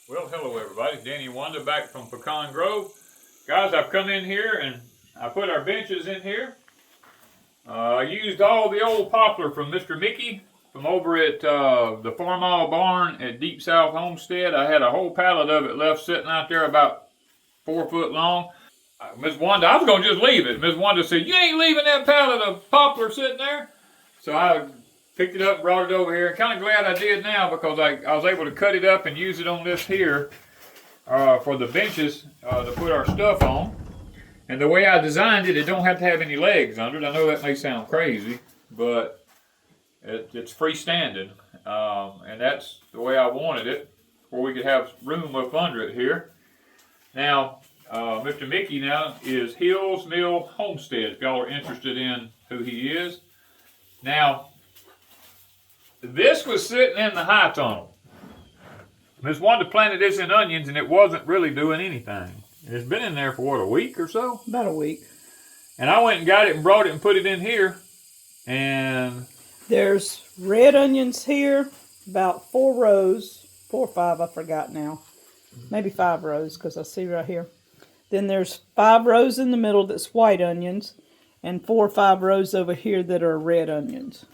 Well, hello everybody. Danny and Wanda back from Pecan Grove. Guys, I've come in here and I put our benches in here. I used all the old poplar from Mr. Mickey from over at the Farm Mile Barn at Deep South Homestead. I had a whole pallet of it left sitting out there about 4 foot long. Miss Wanda, I was going to just leave it. Miss Wanda said, "You ain't leaving that pallet of poplar sitting there." So I picked it up and brought it over here. Kind of glad I did now because I was able to cut it up and use it on this here for the benches to put our stuff on. And the way I designed it, it don't have to have any legs under it. I know that may sound crazy, but it's freestanding. And that's the way I wanted it, where we could have room up under it here. Now, Mr. Mickey now is Hills Mill Homestead, if y'all are interested in who he is. Now, this was sitting in the high tunnel. Miss Wanda planted this in onions and it wasn't really doing anything. It's been in there for what, a week or so? About a week. And I went and got it and brought it and put it in here. And there's red onions here, about 4 rows, 4 or 5, I forgot now. Maybe 5 rows because I see right here. Then there's 5 rows in the middle that's white onions and 4 or 5 rows over here that are red onions.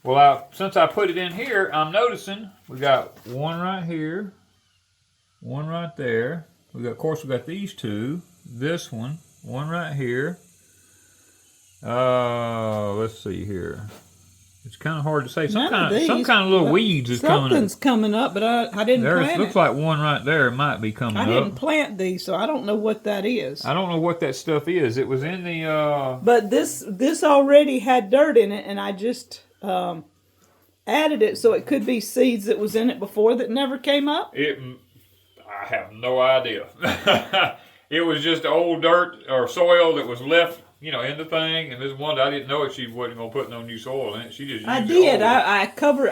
Well, since I put it in here, I'm noticing we got one right here, one right there. Of course, we got these 2. This one right here. Let's see here. It's kind of hard to say. Some kind of little weeds is coming up. Something's coming up, but I didn't plant it. Looks like one right there might be coming up. I didn't plant these, so I don't know what that is. I don't know what that stuff is. It was in the. But this already had dirt in it, and I just added it, so it could be seeds that was in it before that never came up. I have no idea. It was just old dirt or soil that was left, in the thing. And this one, I didn't know if she wasn't going to put no new soil in it. She just used I did. I covered.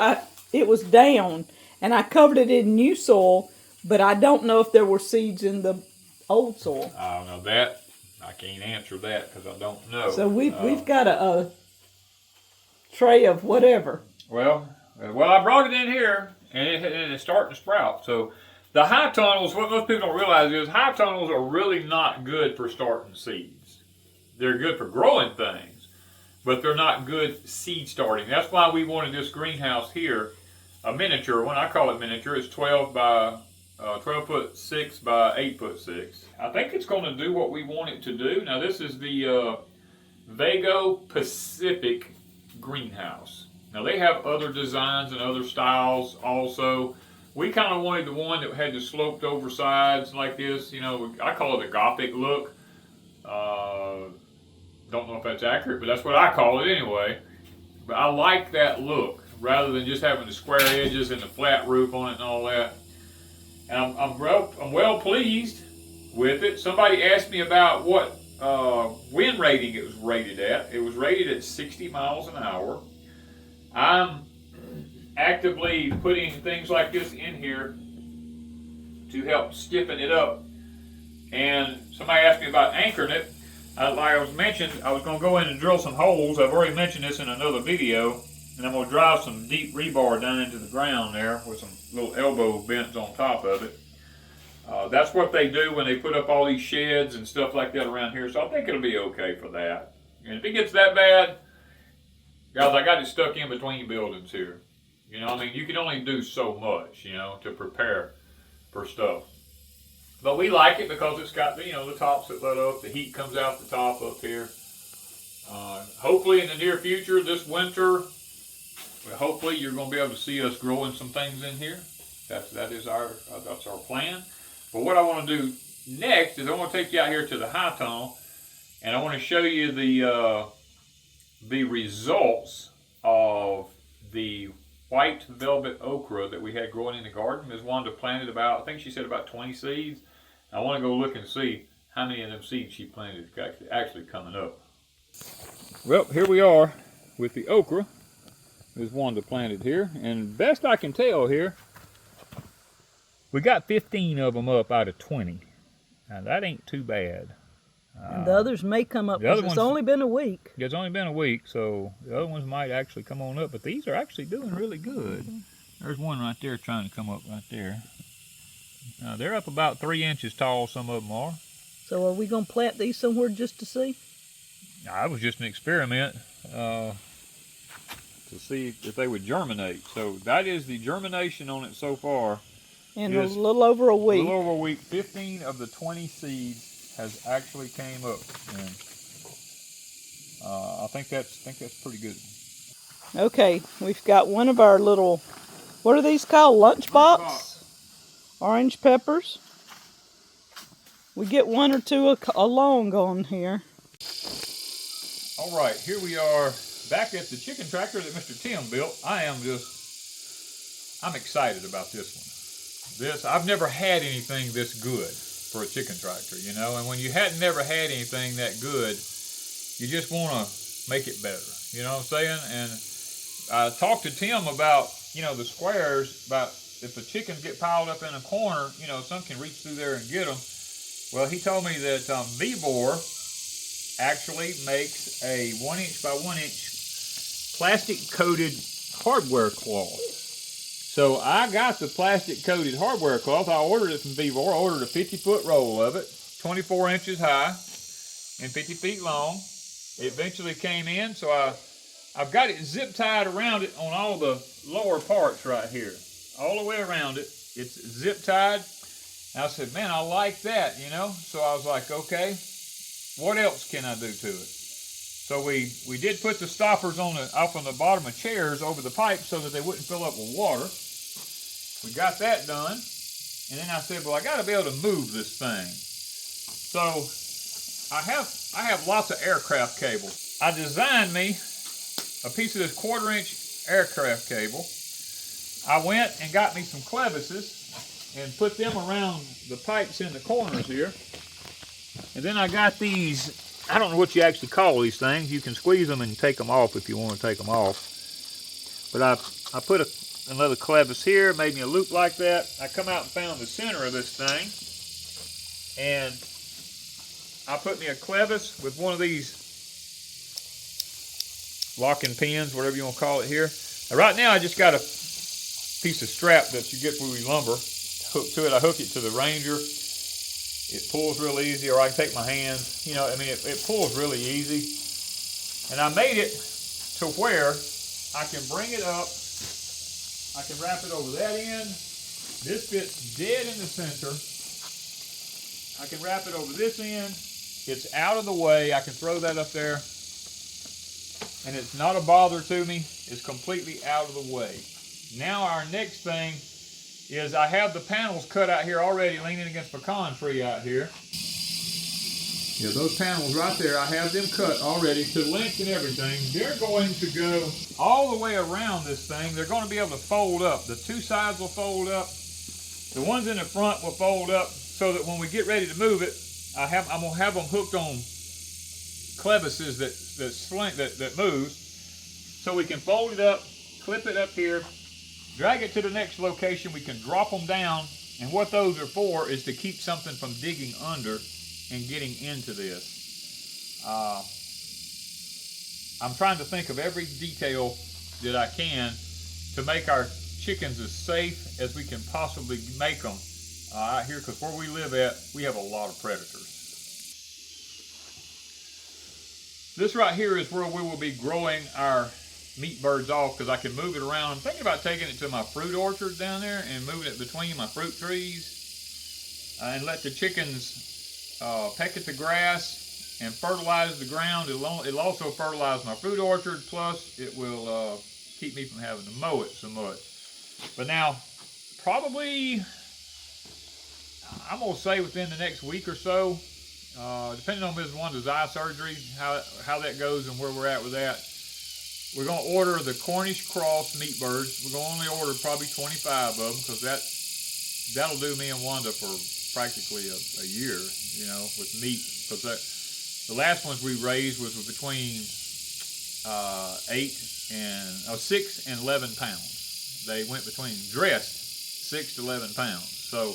It was down, and I covered it in new soil. But I don't know if there were seeds in the old soil. I don't know that. I can't answer that because I don't know. So we've got a tray of whatever. Well, I brought it in here, and it's starting to sprout. So the high tunnels, what most people don't realize is high tunnels are really not good for starting seeds. They're good for growing things, but th're not good seed starting. That's why we wanted this greenhouse here, a miniature one. I call it miniature. It's 12 foot 6 by 8 foot 6. I think it's going to do what we want it to do. Now this is the VEGO Pacific greenhouse. Now they have other designs and other styles also. We kind of wanted the one that had the sloped over sides like this. I call it a Gothic look. Don't know if that's accurate, but that's what I call it anyway. But I like that look rather than just having the square edges and the flat roof on it and all that. And I'm well pleased with it. Somebody asked me about what wind rating it was rated at. It was rated at 60 miles an hour. I'm actively putting things like this in here to help stiffen it up. And somebody asked me about anchoring it. Like I was mentioned, I was going to go in and drill some holes. I've already mentioned this in another video. And I'm going to drive some deep rebar down into the ground there with some little elbow bends on top of it. That's what they do when they put up all these sheds and stuff like that around here. So I think it'll be okay for that. And if it gets that bad, guys, I got it stuck in between buildings here. You can only do so much, to prepare for stuff. But we like it because it's got the tops that let up. The heat comes out the top up here. Hopefully in the near future, this winter, hopefully you're going to be able to see us growing some things in here. That's our plan. But what I want to do next is I want to take you out here to the high tunnel, and I want to show you the results of the white velvet okra that we had growing in the garden. Ms. Wanda planted about, I think she said about 20 seeds. I want to go look and see how many of them seeds she planted actually coming up. Well, here we are with the okra Ms. Wanda planted here, and best I can tell here, we got 15 of them up out of 20. Now that ain't too bad. And the others may come up, because it's only been a week. It's only been a week, so the other ones might actually come on up, but these are actually doing really good. There's one right there trying to come up right there. They're up about 3 inches tall, some of them are. So are we going to plant these somewhere just to see? It was just an experiment to see if they would germinate. So that is the germination on it so far. In a little over a week. A little over a week, 15 of the 20 seeds has actually came up, and I think that's pretty good. Okay, we've got one of our little, what are these called? Lunchbox? Orange peppers. We get 1 or 2 along on here. All right, here we are back at the chicken tractor that Mr. Tim built. I'm excited about this one. I've never had anything this good for a chicken tractor, you know, and when you hadn't never had anything that good, you just want to make it better, you know what I'm saying? And I talked to Tim about, you know, the squares, about if the chickens get piled up in a corner, you know, some can reach through there and get them. Well, he told me that VEGO actually makes a 1 inch by 1 inch plastic coated hardware cloth. So I got the plastic coated hardware cloth. I ordered it from VEGO. I ordered a 50-foot roll of it, 24 inches high and 50 feet long. It eventually came in, so I've got it zip tied around it on all the lower parts right here. All the way around it, it's zip tied. And I said, man, I like that, you know? So I was like, okay, what else can I do to it? So we did put the stoppers up on the bottom of chairs over the pipes so that they wouldn't fill up with water. We got that done. And then I said, well, I got to be able to move this thing. So I have lots of aircraft cable. I designed me a piece of this 1/4 inch aircraft cable. I went and got me some clevises and put them around the pipes in the corners here. And then I got these, I don't know what you actually call these things. You can squeeze them and take them off if you want to take them off. But I put another clevis here, made me a loop like that. I come out and found the center of this thing. And I put me a clevis with one of these locking pins, whatever you want to call it here. Now, right now I just got a piece of strap that you get with lumber. Hook to it. I hook it to the Ranger. It pulls real easy, or I can take my hands. You know, I mean, it pulls really easy. And I made it to where I can bring it up. I can wrap it over that end. This fits dead in the center. I can wrap it over this end. It's out of the way. I can throw that up there. And it's not a bother to me. It's completely out of the way. Now our next thing is I have the panels cut out here already, leaning against pecan tree out here. Yeah, those panels right there, I have them cut already to length and everything. They're going to go all the way around this thing. They're going to be able to fold up. The two sides will fold up. The ones in the front will fold up so that when we get ready to move it, I'm going to have them hooked on clevises that moves, so we can fold it up, clip it up here, drag it to the next location. We can drop them down, and what those are for is to keep something from digging under and getting into this. I'm trying to think of every detail that I can to make our chickens as safe as we can possibly make them out here, because where we live at, we have a lot of predators. This right here is where we will be growing our meat birds off, because I can move it around. I'm thinking about taking it to my fruit orchard down there and moving it between my fruit trees and let the chickens peck at the grass and fertilize the ground. It'll also fertilize my fruit orchard, plus it will keep me from having to mow it so much. But now, probably, I'm going to say within the next week or so, depending on Ms. Wanda's eye surgery, how that goes and where we're at with that, we're going to order the Cornish cross meat birds. We're going to only order probably 25 of them, because that'll do me and Wanda for practically a year, you know, with meat. Because the last ones we raised was between 6 and 11 pounds. They went between dressed 6 to 11 pounds. So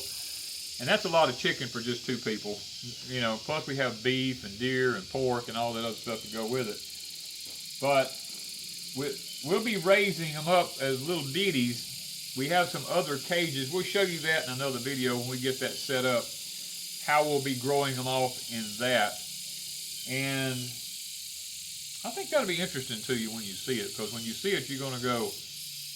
And that's a lot of chicken for just 2 people. You know, plus we have beef and deer and pork and all that other stuff to go with it. But we'll be raising them up as little ditties. We have some other cages. We'll show you that in another video when we get that set up, how we'll be growing them off in that. And I think that'll be interesting to you when you see it, because when you see it, you're going to go,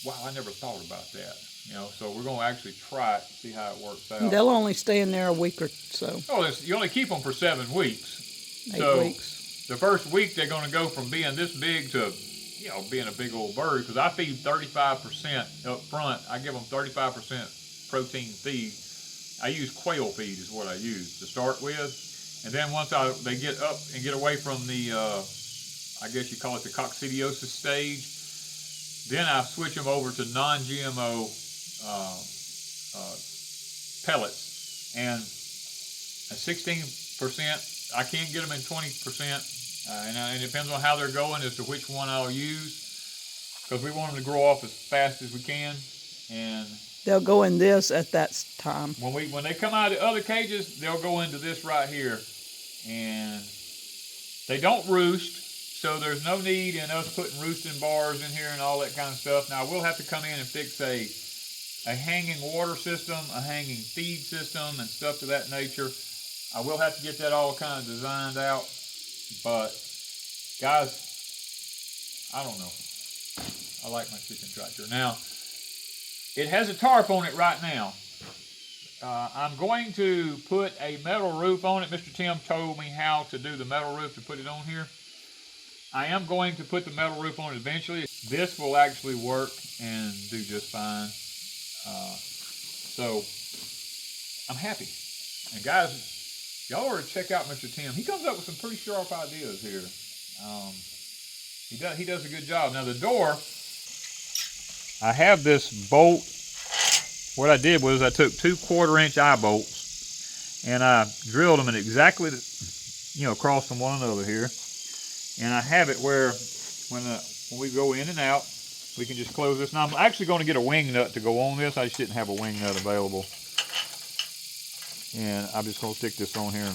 wow, I never thought about that. You know, so we're going to actually try it, see how it works out. They'll only stay in there a week or so. Oh, you only keep them for 7 weeks. 8 weeks. The first week, they're going to go from being this big to, you know, being a big old bird, because I feed 35% up front. I give them 35% protein feed. I use quail feed is what I use to start with. And then once they get up and get away from the, I guess you call it the coccidiosis stage, then I switch them over to non-GMO pellets. And at 16%, I can't get them in 20%. And it depends on how they're going as to which one I'll use, because we want them to grow off as fast as we can. And they'll go in this at that time. When they come out of the other cages, they'll go into this right here. And they don't roost, so there's no need in us putting roosting bars in here and all that kind of stuff. Now, we'll have to come in and fix a hanging water system, a hanging feed system, and stuff to that nature. I will have to get that all kind of designed out. But, guys, I don't know. I like my chicken tractor. Now, it has a tarp on it right now. I'm going to put a metal roof on it. Mr. Tim told me how to do the metal roof to put it on here. I am going to put the metal roof on it eventually. This will actually work and do just fine. So I'm happy. And guys, y'all ought to check out Mr. Tim. He comes up with some pretty sharp ideas here. He does a good job. Now the door, I have this bolt. What I did was I took 2 1/4-inch eye bolts and I drilled them in exactly, across from one another here. And I have it where when we go in and out, we can just close this. Now I'm actually going to get a wing nut to go on this. I just didn't have a wing nut available. And I'm just going to stick this on here.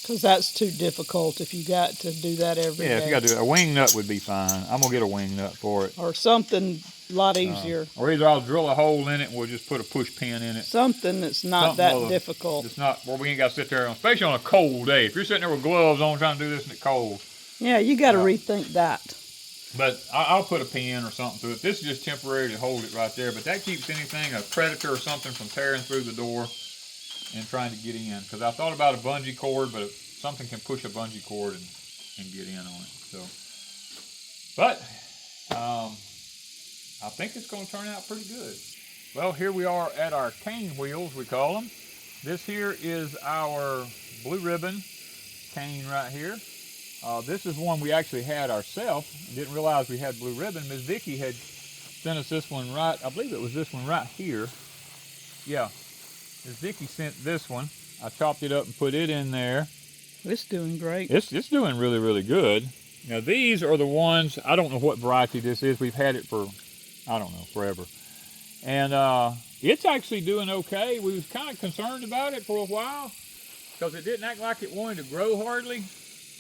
Because that's too difficult if you got to do that every day. Yeah, if you got to do it. A wing nut would be fine. I'm going to get a wing nut for it. Or something a lot easier. Or either I'll drill a hole in it and we'll just put a push pin in it. Something that's not that difficult. It's not where we ain't got to sit there, especially on a cold day. If you're sitting there with gloves on trying to do this and it's cold. Yeah, you got to rethink that. But I'll put a pin or something through it. This is just temporary to hold it right there. But that keeps anything, a predator or something, from tearing through the door and trying to get in. Because I thought about a bungee cord, but something can push a bungee cord and get in on it. So, but I think it's going to turn out pretty good. Well, here we are at our cane wheels, we call them. This here is our blue ribbon cane right here. This is one we actually had ourselves. Didn't realize we had blue ribbon. Miss Vicki had sent us this one right, I believe it was this one right here. Yeah, Miss Vicki sent this one. I chopped it up and put it in there. It's doing great. It's doing really, really good. Now these are the ones, I don't know what variety this is. We've had it for, I don't know, forever. And it's actually doing okay. We was kind of concerned about it for a while because it didn't act like it wanted to grow hardly,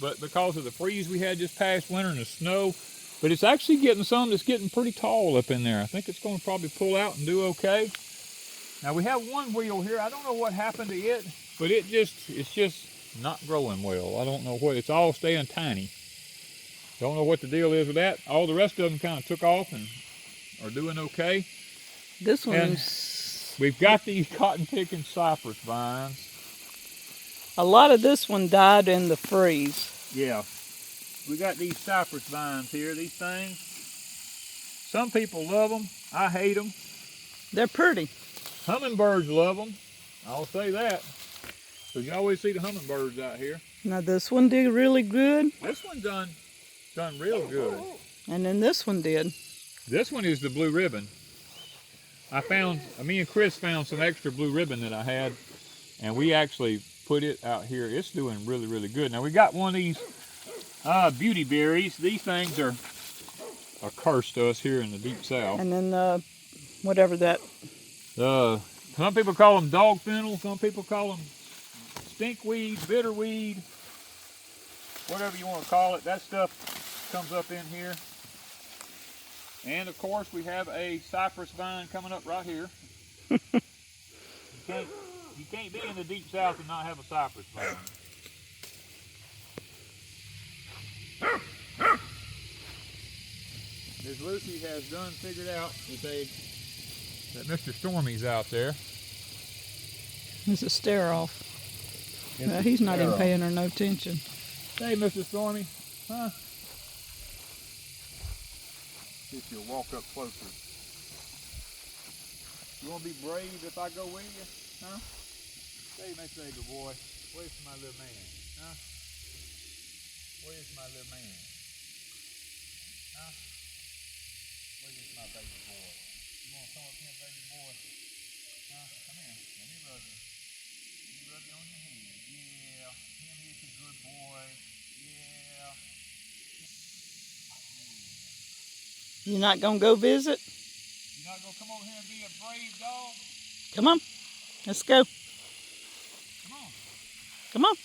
but because of the freeze we had this past winter and the snow. But it's actually getting some that's getting pretty tall up in there. I think it's going to probably pull out and do okay. Now we have one wheel here. I don't know what happened to it, but it's just not growing well. I don't know what, it's all staying tiny. Don't know what the deal is with that. All the rest of them kind of took off and are doing okay. This one's... And we've got these cotton picking cypress vines. A lot of this one died in the freeze. Yeah. We got these cypress vines here, these things. Some people love them. I hate them. They're pretty. Hummingbirds love them. I'll say that. Because you always see the hummingbirds out here. Now this one did really good. This one done real good. And then this one did. This one is the blue ribbon. Me and Chris found some extra blue ribbon that I had, and we actually put it out here. It's doing really, really good. Now we got one of these beauty berries. These things are cursed to us here in the deep south. And then whatever that... Some people call them dog fennel, some people call them stinkweed, bitterweed, whatever you want to call it. That stuff comes up in here. And of course we have a cypress vine coming up right here. You can't be in the deep south and not have a cypress vine. Ms. Lucy has figured out that Mr. Stormy's out there. It's a stare off. He's not even paying her no attention. Hey, Mr. Stormy. Huh? See if you'll walk up closer. You want to be brave if I go with you? Huh? Hey, Mr. Good boy. Where's my little man? Huh? Where's my little man? Huh? Where's my baby boy? You want to come up here, baby boy? Huh? Come here. Let me rub you. Let me rub you on your head. Yeah. Him is a good boy. Yeah. You not gonna go visit? You not gonna come over here and be a brave dog? Come on. Let's go. Come on. Come on.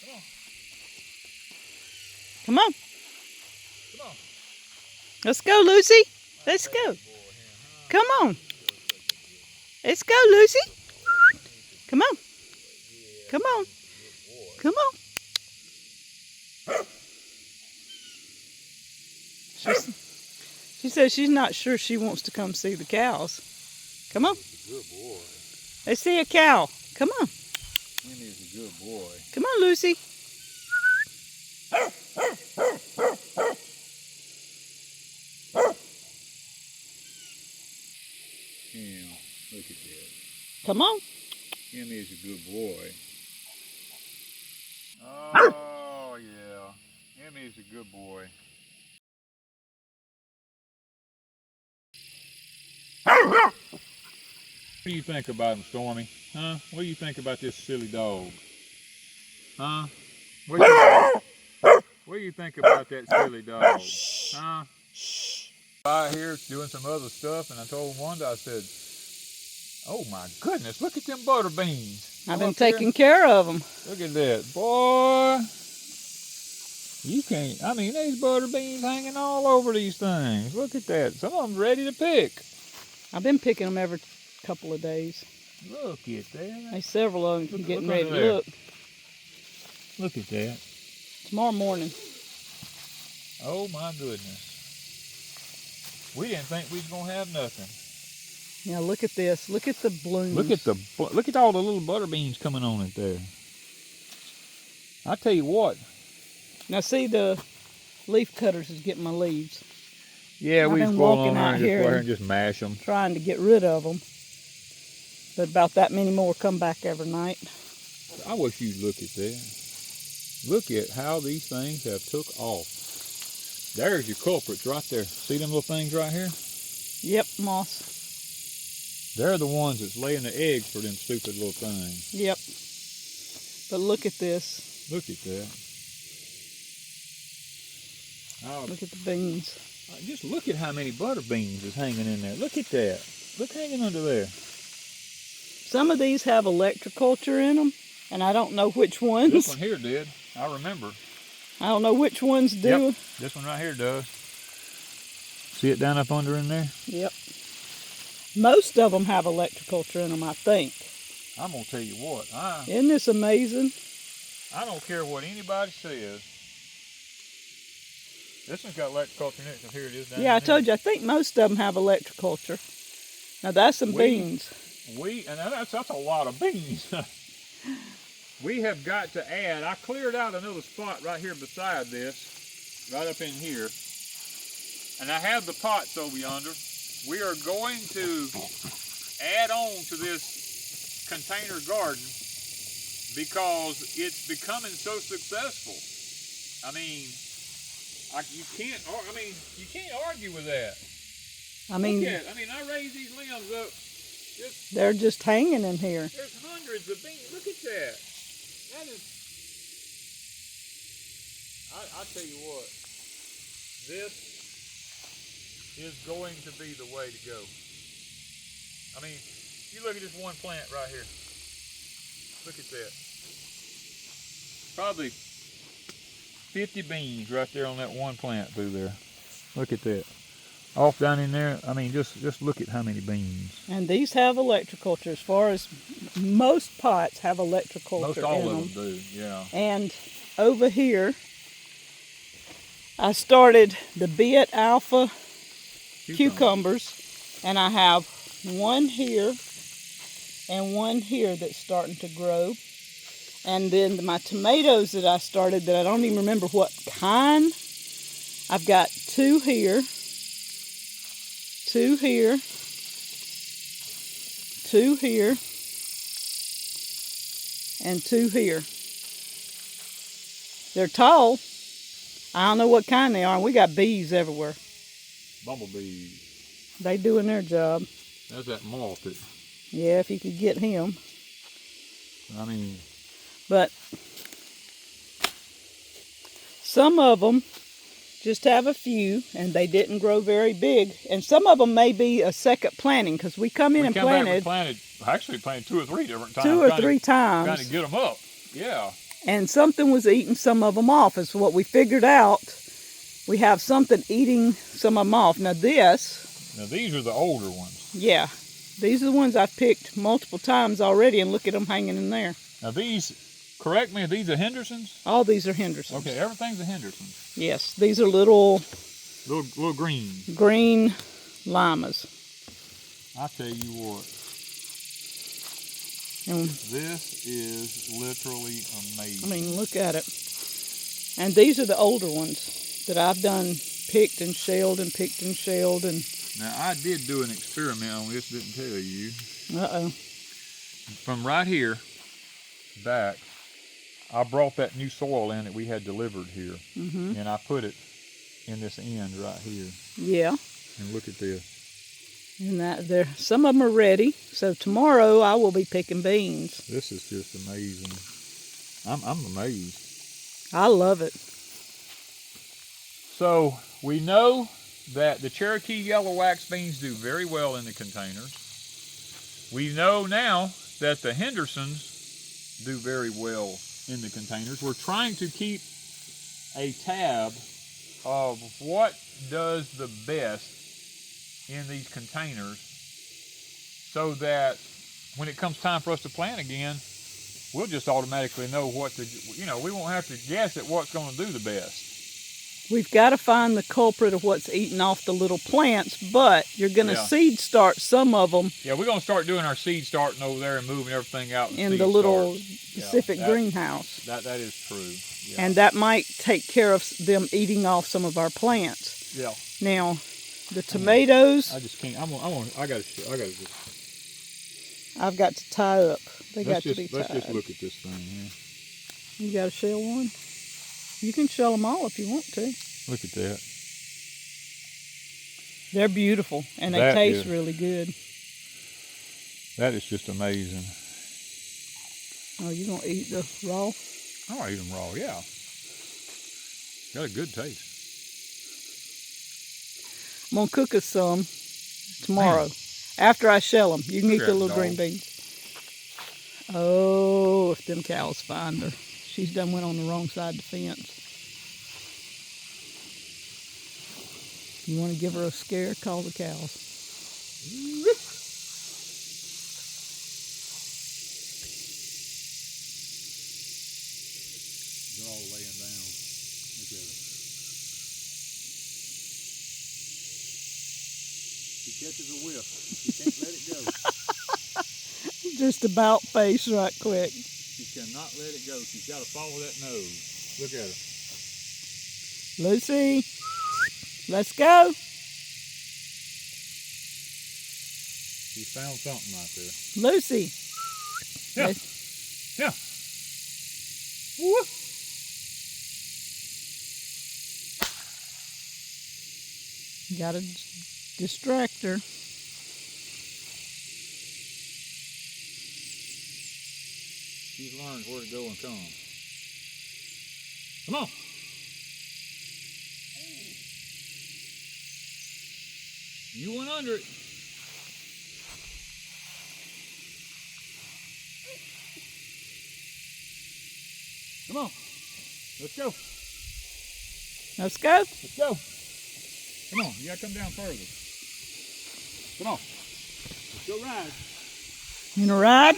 Come on. Come on. Come on. Let's go, Lucy. Let's go. Come on. Let's go, Lucy. Come on. Come on. Come on. She says she's not sure she wants to come see the cows. Come on. Good boy. Let's see a cow. Come on. Him is a good boy. Come on, Lucy. Yeah, look at that. Come on. Him is a good boy. Oh, yeah. Him is a good boy. What do you think about him, Stormy? Huh? What do you think about this silly dog? Huh? What do you think about that silly dog? Huh? Out here doing some other stuff, and I told Wanda, I said, oh my goodness, look at them butter beans. I've been taking care of them. Look at that. Boy, you can't, I mean, there's butter beans hanging all over these things. Look at that. Some of them ready to pick. I've been picking them every couple of days. Look at that. There's several of them getting look ready under to there. look. Look at that. Tomorrow morning. Oh my goodness. We didn't think we was gonna have nothing. Now look at this. Look at the blooms. Look at all the little butter beans coming on it there. I tell you what. Now see, the leaf cutters is getting my leaves. Yeah, we just go along out here and just mash them. Trying to get rid of them. But about that many more come back every night. I wish you'd look at that. Look at how these things have took off. There's your culprits right there. See them little things right here? Yep, moss. They're the ones that's laying the eggs for them stupid little things. Yep. But look at this. Look at that. Oh, look at the beans. Just look at how many butter beans is hanging in there. Look at that. Look hanging under there. Some of these have electroculture in them, and I don't know which ones. This one here did. I remember. I don't know which ones do. Yep. This one right here does. See it down up under in there? Yep. Most of them have electroculture in them, I think. I'm going to tell you what. Isn't this amazing? I don't care what anybody says. This one's got electroculture in it, so here it is down Yeah, I told you, I think most of them have electroculture. Now that's some beans. And that's a lot of beans. We have got to add, I cleared out another spot right here beside this, right up in here. And I have the pots over yonder. We are going to add on to this container garden because it's becoming so successful. I mean, you can't argue with that. I mean, I raise these limbs up. They're just hanging in here. There's hundreds of beans. Look at that. That is. I tell you what. This is going to be the way to go. I mean, You look at this one plant right here. Look at that. Probably 50 beans right there on that one plant through there. Look at that. Off down in there, I mean, just look at how many beans. And these have electroculture. As far as most pots have electroculture Most all in of them. them do, yeah. And over here, I started the Beet Alpha cucumbers, and I have one here and one here that's starting to grow. And then my tomatoes that I started that I don't even remember what kind, I've got 2 here, 2 here, 2 here, and 2 here. They're tall. I don't know what kind they are, and we got bees everywhere. Bumblebees. They doing their job. That's that moth. Yeah, if you could get him. I mean, but some of them just have a few, and they didn't grow very big. And some of them may be a second planting, because we come in and planted 2 or 3 different times. 2 or 3 times. Trying to get them up. Yeah. And something was eating some of them off. Is what we figured out. We have something eating some of them off. Now these are the older ones. Yeah, these are the ones I've picked multiple times already, and look at them hanging in there. Now these, correct me, are these the Hendersons? All these are Hendersons. Okay, everything's a Henderson. Yes, these are little green limas. I tell you what, And this is literally amazing. I mean, look at it. And these are the older ones that I've done, picked and shelled and picked and shelled. And now I did do an experiment on this, didn't tell you. uh-oh. From right here back, I brought that new soil in that we had delivered here, and I put it in this end right here. Yeah. And look at this. And that there, some of them are ready. So tomorrow I will be picking beans. This is just amazing. I'm amazed. I love it. So we know that the Cherokee yellow wax beans do very well in the containers. We know now that the Hendersons do very well in the containers. We're trying to keep a tab of what does the best in these containers, so that when it comes time for us to plant again, we'll just automatically know what to, we won't have to guess at what's going to do the best. We've got to find the culprit of what's eating off the little plants, but you're going to seed start some of them. Yeah, we're going to start doing our seed starting over there and moving everything out in the little specific greenhouse. That is true. Yeah. And that might take care of them eating off some of our plants. Yeah. Now, the tomatoes. I just can't. I got to. I've got to tie up. They got to be tied. Let's just look at this thing here. You got to shell one? You can shell them all if you want to. Look at that. They're beautiful, and they taste really good. That is just amazing. Oh, you gonna eat the raw? I'll eat them raw, yeah. Got a good taste. I'm gonna cook us some tomorrow. After I shell them. You can eat the little green beans. Oh, if them cows find her. She's done went on the wrong side of the fence. You want to give her a scare? Call the cows. They're all laying down. Look at it. She catches a whiff. She can't let it go. Just about face right quick. She cannot let it go. She's got to follow that nose. Look at her. Lucy, let's go. She found something right there. Lucy. Yeah. Yeah. Whoop. Got to distract her. She's learned where to go and come. Come on. You went under it. Come on. Let's go. Let's go. Let's go. Come on, you gotta come down further. Come on. Let's go ride. You gonna ride?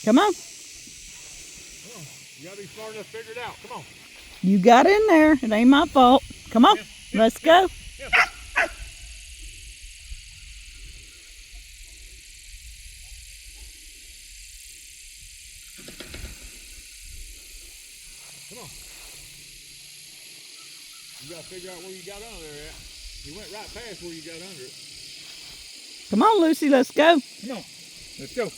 Come on. Come on. You gotta be smart enough to figure it out. Come on. You got in there. It ain't my fault. Come on. Let's go. Come on. You gotta figure out where you got under there at. You went right past where you got under it. Come on, Lucy. Let's go. Come on. Let's go.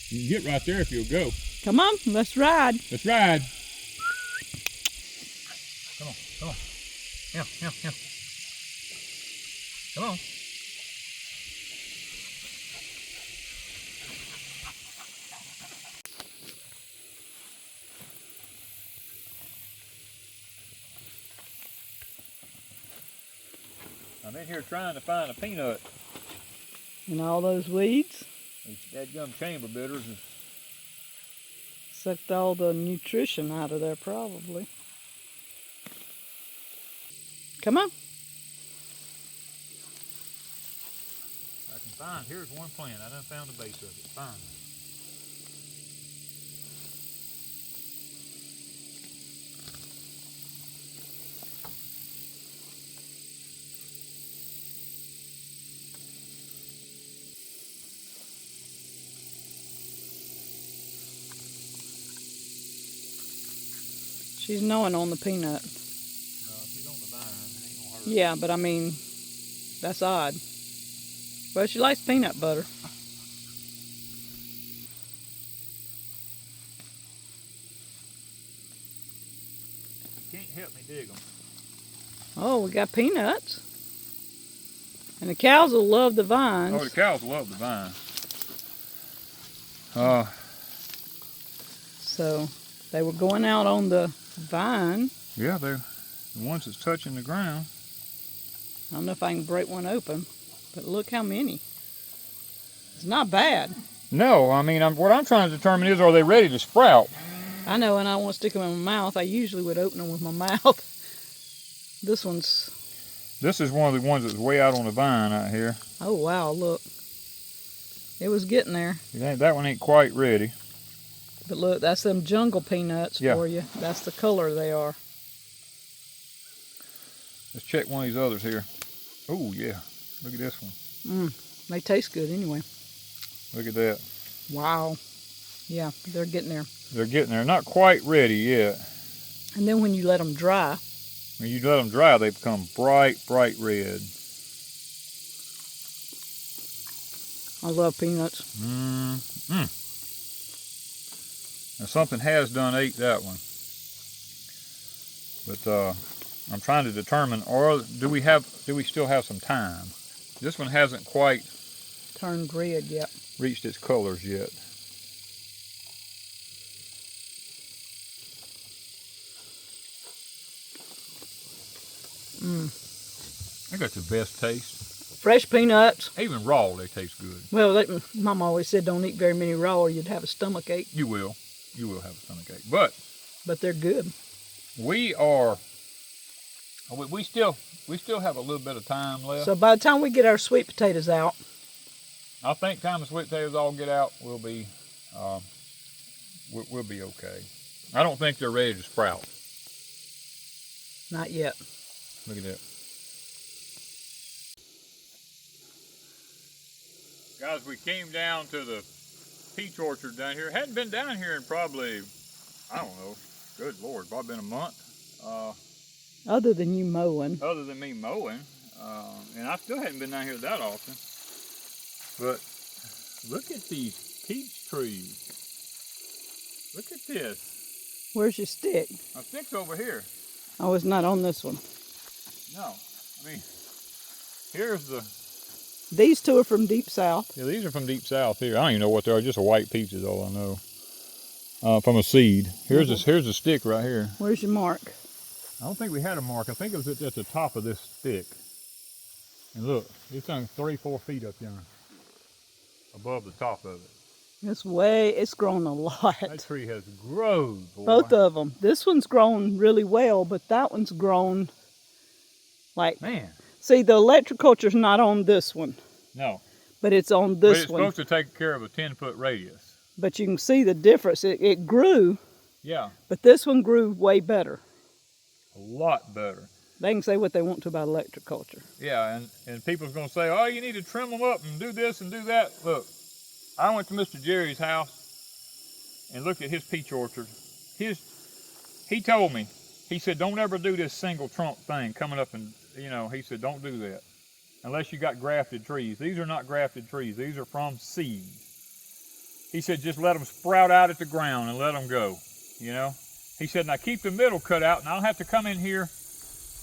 You can get right there if you'll go. Come on. Let's ride. Let's ride. Come on. Come on. Yeah. Come on. I'm in here trying to find a peanut. And all those weeds. These dadgum chamber bitters. Sucked all the nutrition out of there, probably. Come on. I can find, here's one plant. I done found the base of it. Fine. She's gnawing on the peanut. No, she's on the vine. It ain't gonna hurt. Yeah, but I mean, that's odd. Well, she likes peanut butter. You can't help me dig them. Oh, we got peanuts. And the cows will love the vines. Oh, the cows love the vine. So they were going out on the vine. Yeah, they're the ones that's touching the ground. I don't know if I can break one open, but look how many. It's not bad. No, I mean, what I'm trying to determine is, are they ready to sprout? I know, and I want to stick them in my mouth. I usually would open them with my mouth. This is one of the ones that's way out on the vine out here. Oh wow, look. It was getting there. That one ain't quite ready. But look, that's them jungle peanuts for you. That's the color they are. Let's check one of these others here. Oh yeah, look at this one. They taste good anyway. Look at that. Wow. Yeah, they're getting there. They're getting there. Not quite ready yet. And then when you let them dry. When you let them dry, they become bright, bright red. I love peanuts. Now something has done ate that one. But I'm trying to determine, or do we still have some time? This one hasn't quite Turned red yet. Reached its colors yet. I got the best taste. Fresh peanuts. Even raw, they taste good. Well, Mom always said don't eat very many raw or you'd have a stomach ache. You will. You will have a stomach ache. But they're good. We still have a little bit of time left. So by the time we get our sweet potatoes out, I think time the sweet potatoes all get out, we'll be okay. I don't think they're ready to sprout. not yet. Look at that. Guys, we came down to the peach orchard down here. Hadn't been down here in probably, I don't know, good Lord, probably been a month. Other than you mowing. Other than me mowing. And I still hadn't been down here that often. But look at these peach trees. Look at this. Where's your stick? My stick's over here. Oh, it's not on this one. No. I mean, here's the... These two are from deep south. Yeah, these are from deep south here. I don't even know what they are. Just a white peach is all I know. From a seed. Here's a stick right here. Where's your mark? I don't think we had a mark. I think it was at the top of this stick. And look, it's only 3-4 feet up yonder, above the top of it. It's grown a lot. That tree has grown, boy. Both of them. This one's grown really well, but that one's grown like, Man. See, the electroculture's not on this one, No. but it's on But this it's one. supposed to take care of a 10-foot radius. But you can see the difference. It grew, Yeah. but this one grew way better. A lot better. They can say what they want to about electroculture. Yeah, and people's going to say, oh, you need to trim them up and do this and do that. Look, I went to Mr. Jerry's house and looked at his peach orchard. He told me, he said, don't ever do this single trunk thing coming up and, you know, he said, don't do that unless you got grafted trees. These are not grafted trees. These are from seeds. He said, just let them sprout out at the ground and let them go, you know. He said, now keep the middle cut out, and I'll have to come in here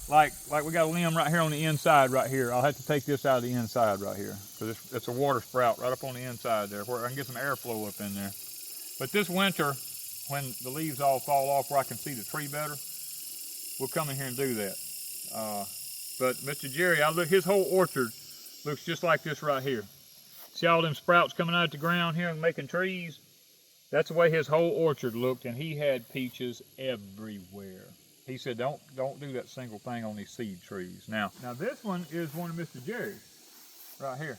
like we got a limb right here on the inside right here. I'll have to take this out of the inside right here because it's a water sprout right up on the inside there where I can get some airflow up in there. But this winter, when the leaves all fall off where I can see the tree better, we'll come in here and do that. But Mr. Jerry, his whole orchard looks just like this right here. See all them sprouts coming out of the ground here and making trees? That's the way his whole orchard looked, and he had peaches everywhere. He said, don't do that single thing on these seed trees. Now this one is one of Mr. Jerry's, right here.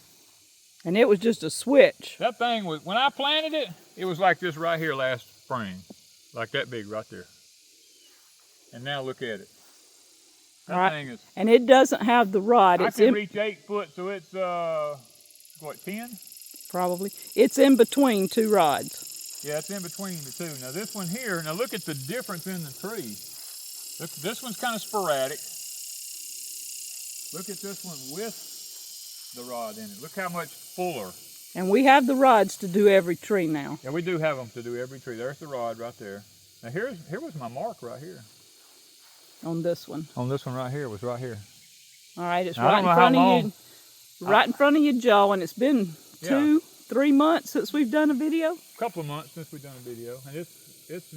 And it was just a switch. That thing was, when I planted it, it was like this right here last spring. Like that big right there. And now look at it. That thing is... And it doesn't have the rod. I can reach 8 foot, so it's, what, 10? Probably. It's in between two rods. Yeah, it's in between the two. Now this one here, now look at the difference in the tree. Look, this one's kind of sporadic. Look at this one with the rod in it. Look how much fuller. And we have the rods to do every tree now. Yeah, we do have them to do every tree. There's the rod right there. Now here was my mark right here. On this one. On this one right here was right here. All right, it's now, right in front of you. Right in front of your jaw, and it's been 2-3 months since we've done a video. A couple of months since we've done a video, and this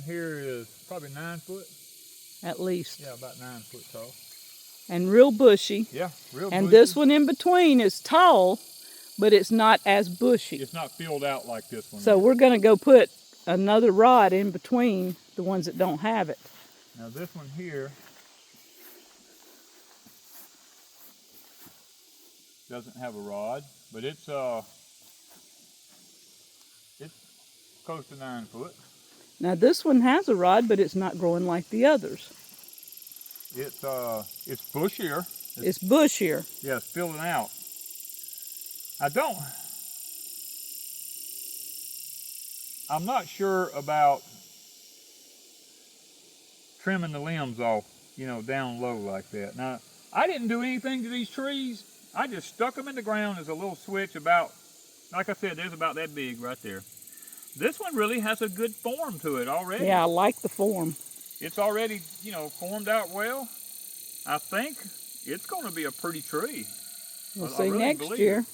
here is probably 9 foot. At least. Yeah, about 9 foot tall. And real bushy. Yeah, real bushy. And this one in between is tall, but it's not as bushy. It's not filled out like this one. So we're going to go put another rod in between the ones that don't have it. Now this one here doesn't have a rod, but it's close to 9 foot. Now this one has a rod, but it's not growing like the others. It's bushier. It's bushier. Yeah, it's filling out. I'm not sure about trimming the limbs off, you know, down low like that. Now, I didn't do anything to these trees. I just stuck them in the ground as a little switch about, like I said, there's about that big right there. This one really has a good form to it already. Yeah, I like the form. It's already, you know, formed out well. I think it's going to be a pretty tree. We'll see next year.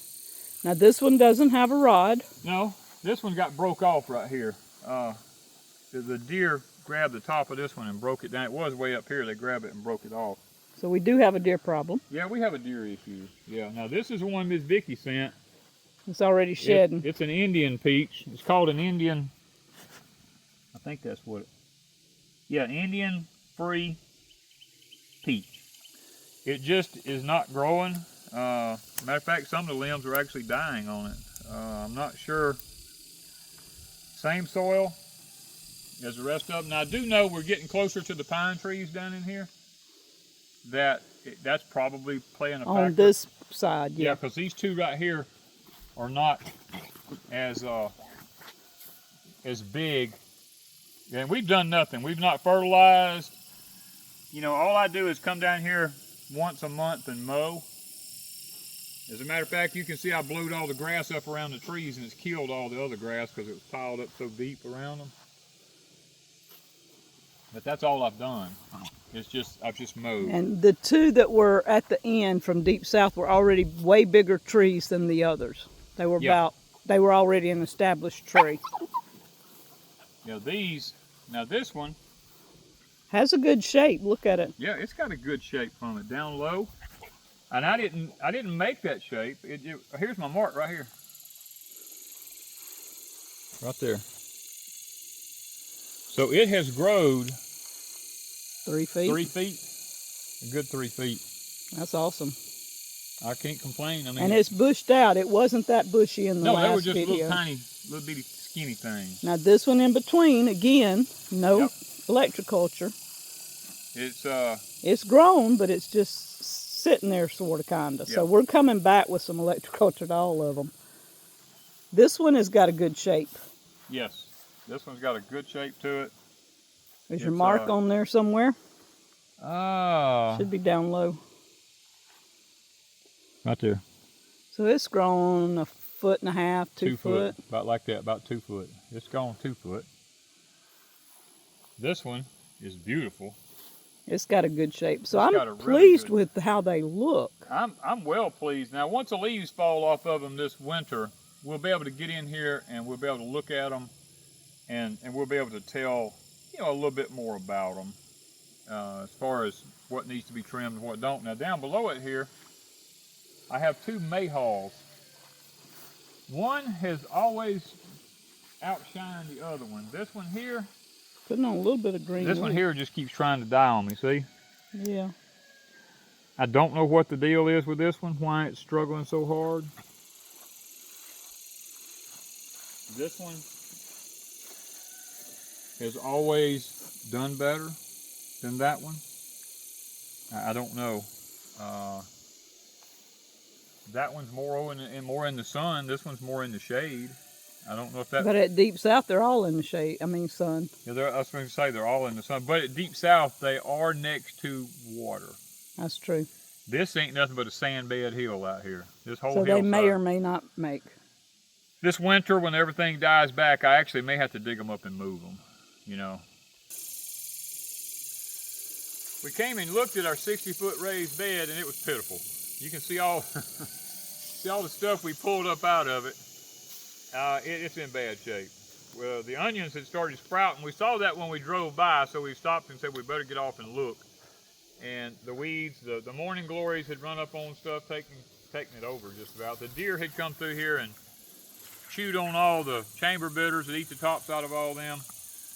Now this one doesn't have a rod. No, this one got broke off right here. The deer grabbed the top of this one and broke it down. It was way up here. They grabbed it and broke it off. So we do have a deer problem. Yeah, we have a deer issue. Yeah. Now this is the one Miss Vicky sent. It's already shedding. It's an Indian peach. It's called an Indian. I think that's what. Indian free peach. It just is not growing. Matter of fact, some of the limbs are actually dying on it. I'm not sure. Same soil as the rest of them. Now I do know we're getting closer to the pine trees down in here. That's probably playing a factor. On this side, yeah. Yeah, because these two right here are not as big. And we've done nothing. We've not fertilized. You know, all I do is come down here once a month and mow. As a matter of fact, you can see I blowed all the grass up around the trees and it's killed all the other grass because it was piled up so deep around them. But that's all I've done. I've just mowed. And the two that were at the end from Deep South were already way bigger trees than the others. They were they were already an established tree. Yeah, now this one has a good shape. Look at it. Yeah, it's got a good shape from it down low. And I didn't make that shape. Here's my mark right here. Right there. So it has grown 3 feet. 3 feet. A good 3 feet. That's awesome. I can't complain. I mean, And it's bushed out. It wasn't that bushy in the no, last they were just video. little tiny, little bitty skinny things. Now this one in between, again, no Yep. electroculture. It's grown, but it's just sitting there sort of kind of. So Yeah. we're coming back with some electroculture to all of them. This one has got a good shape. Yes, this one's got a good shape to it. Is your mark on there somewhere? Should be down low. Right there. So it's grown 1.5 feet, 2 foot. About like that, about 2 foot. It's gone 2 foot. This one is beautiful. It's got a good shape. So It's got a I'm really pleased good- with how they look. I'm well pleased. Now, once the leaves fall off of them this winter, we'll be able to get in here and we'll be able to look at them, and we'll be able to tell, you know, a little bit more about them as far as what needs to be trimmed and what don't. Now, down below it here, I have 2 Mayhaws. One has always outshined the other one. This one here, Putting on a little bit of green. this one here just keeps trying to die on me, see? Yeah. I don't know what the deal is with this one, why it's struggling so hard. This one has always done better than that one. I don't know. That one's more in the sun. This one's more in the shade. I don't know if that. But at Deep South, they're all in the shade. I mean, sun. Yeah, I was going to say they're all in the sun. But at Deep South, they are next to water. That's true. This ain't nothing but a sand bed hill out here. This whole So they hillside. may or may not make. This winter, when everything dies back, I actually may have to dig them up and move them, you know. We came and looked at our 60-foot raised bed, and it was pitiful. You can see all, see all the stuff we pulled up out of it. It's in bad shape. Well, the onions had started sprouting. We saw that when we drove by, so we stopped and said we better get off and look. And the weeds, the morning glories had run up on stuff, taking it over just about. The deer had come through here and chewed on all the chamber bitters that eat the tops out of all them.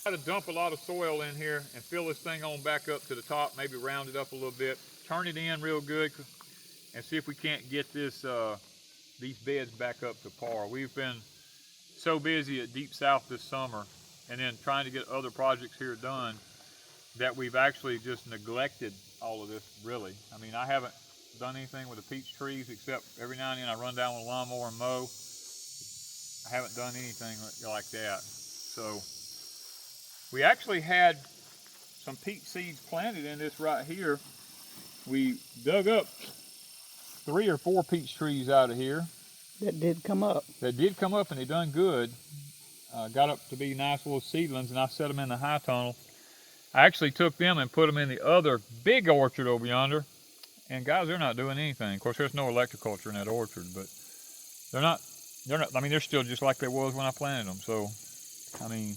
I got to dump a lot of soil in here and fill this thing on back up to the top, maybe round it up a little bit, turn it in real good, and see if we can't get this these beds back up to par. We've been so busy at Deep South this summer and then trying to get other projects here done that we've actually just neglected all of this, really. I mean, I haven't done anything with the peach trees except every now and then I run down with a lawnmower and mow. I haven't done anything like that. So we actually had some peach seeds planted in this right here. We dug up 3 or 4 peach trees out of here. That did come up. That did come up and they done good. Got up to be nice little seedlings, and I set them in the high tunnel. I actually took them and put them in the other big orchard over yonder. And guys, they're not doing anything. Of course, there's no electroculture in that orchard, but they're not, I mean, they're still just like they was when I planted them. So, I mean.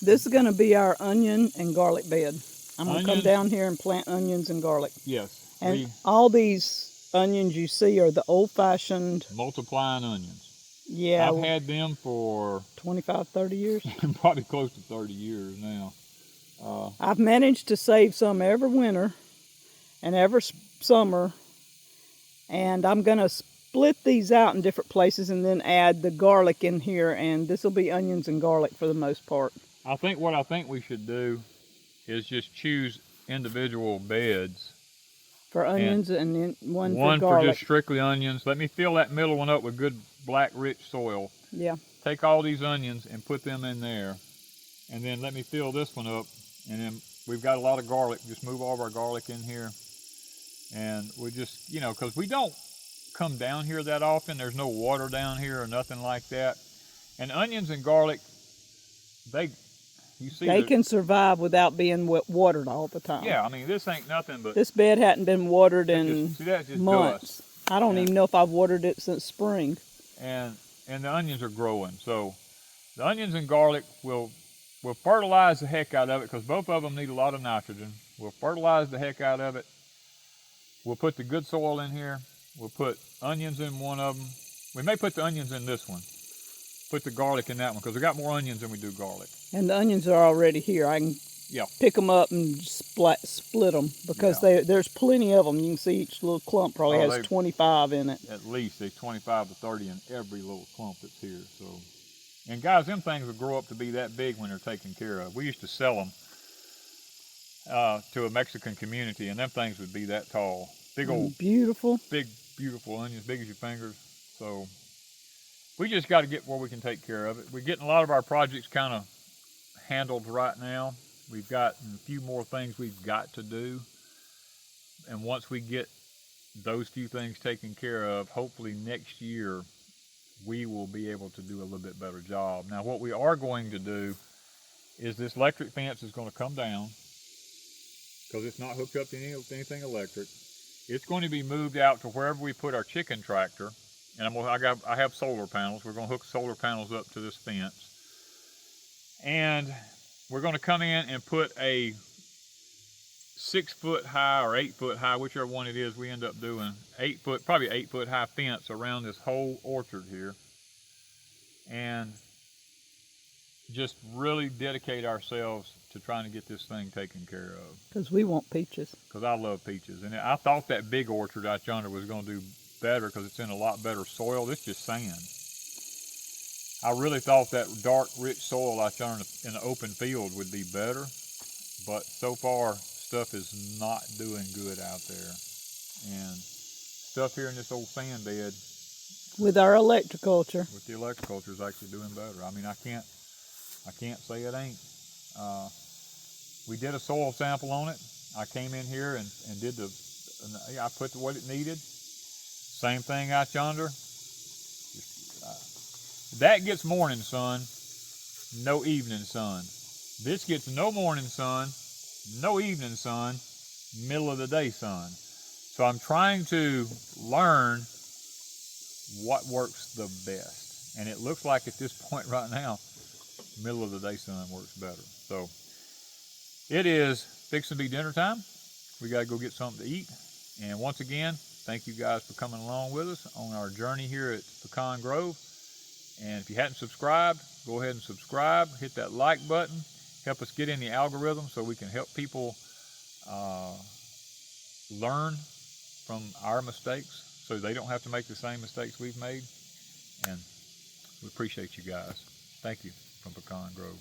This is going to be our onion and garlic bed. I'm going to come down here and plant onions and garlic. Yes. And all these onions you see are the old-fashioned multiplying onions. Yeah. I've had them for 25, 30 years. Probably close to 30 years now. I've managed to save some every winter and every summer. And I'm going to split these out in different places and then add the garlic in here. And this will be onions and garlic for the most part. I think what I think we should do is just choose individual beds. For onions and then one for garlic. One for just strictly onions. Let me fill that middle one up with good black rich soil. Yeah. Take all these onions and put them in there. And then let me fill this one up. And then we've got a lot of garlic. Just move all of our garlic in here. And we just, you know, because we don't come down here that often. There's no water down here or nothing like that. And onions and garlic, they can survive without being watered all the time. Yeah, I mean, this ain't nothing but... This bed hadn't been watered in months. Dust. I don't even know if I've watered it since spring. And the onions are growing. So the onions and garlic will fertilize the heck out of it because both of them need a lot of nitrogen. We'll fertilize the heck out of it. We'll put the good soil in here. We'll put onions in one of them. We may put the onions in this one. put the garlic in that one because we got more onions than we do garlic. And the onions are already here. I can Yeah. pick them up and split them because there's plenty of them. You can see each little clump probably has 25 in it. At least there's 25 to 30 in every little clump that's here. So, and guys, them things will grow up to be that big when they're taken care of. We used to sell them to a Mexican community, and them things would be that tall. Big old, beautiful onions, big as your fingers. So we just got to get where we can take care of it. We're getting a lot of our projects kind of handled right now. We've got a few more things we've got to do. And once we get those few things taken care of, hopefully next year we will be able to do a little bit better job. Now what we are going to do is this electric fence is going to come down because it's not hooked up to anything electric. It's going to be moved out to wherever we put our chicken tractor. And I have solar panels. We're going to hook solar panels up to this fence. And we're going to come in and put a 6 foot high or 8 foot high, whichever one it is we end up doing, probably 8 foot high fence around this whole orchard here. And just really dedicate ourselves to trying to get this thing taken care of. Because we want peaches. Because I love peaches. And I thought that big orchard out yonder was going to do better because it's in a lot better soil. This is just sand. I really thought that dark, rich soil out yonder in the open field would be better. But so far, stuff is not doing good out there. And stuff here in this old sand bed. With our electroculture. With the electroculture is actually doing better. I mean, I can't say it ain't. We did a soil sample on it. I came in here and did I put what it needed. Same thing out yonder. That gets morning sun, no evening sun. This gets no morning sun, no evening sun, middle of the day sun. So I'm trying to learn what works the best. And it looks like at this point right now, middle of the day sun works better. So it is fixing to be dinner time. We got to go get something to eat. And once again, thank you guys for coming along with us on our journey here at Pecan Grove. And if you hadn't subscribed, go ahead and subscribe. Hit that like button. Help us get in the algorithm so we can help people learn from our mistakes so they don't have to make the same mistakes we've made. And we appreciate you guys. Thank you from Pecan Grove.